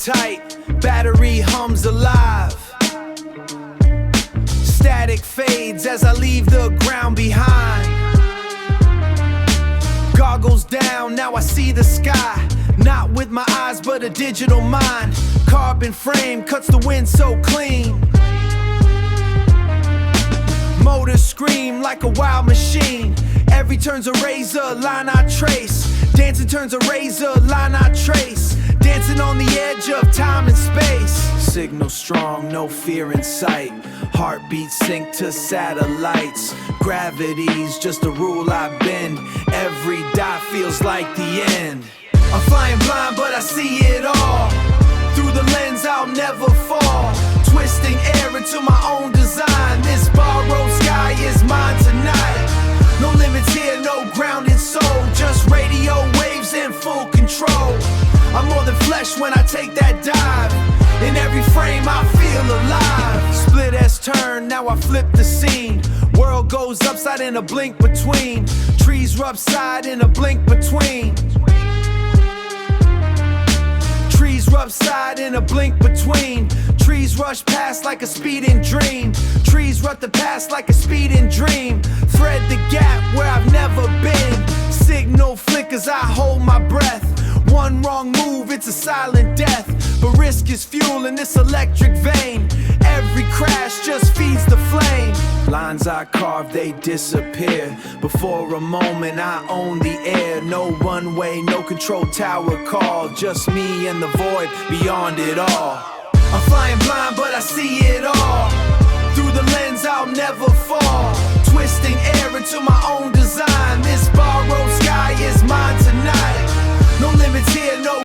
tight, battery hums alive. Static fades as I leave the ground behind. Goggles down, now I see the sky. Not with my eyes, but a digital mind. Carbon frame cuts the wind so clean. Motors scream like a wild machine. Every turn's a razor, line I trace. Dancing turns a razor, line I trace. Dancing on the edge of time and space. Signal strong, no fear in sight. Heartbeats sync to satellites. Gravity's just a rule I bend. Every dot feels like the end. I'm flying blind, but I see it all. Through the lens, I'll never fall. Twisting air into my own design. This borrowed sky is mine tonight. No limits here, no grounded soul. Just radio waves in full control. I'm more than flesh when I take that dive. In every frame I feel alive. Split S turn, now I flip the scene. World goes upside in a blink between. Trees rub side in a blink between. Trees rub side in a blink between. Trees rush past like a speeding dream. Trees rut the past like a speeding dream. Thread the gap where I've never been. Signal flickers, I hold my breath. One wrong move, it's a silent death. But risk is fuel in this electric vein. Every crash just feeds the flame. Lines I carve, they disappear. Before a moment, I own the air. No runway, no control tower call. Just me and the void beyond it all. I'm flying blind, but I see it all.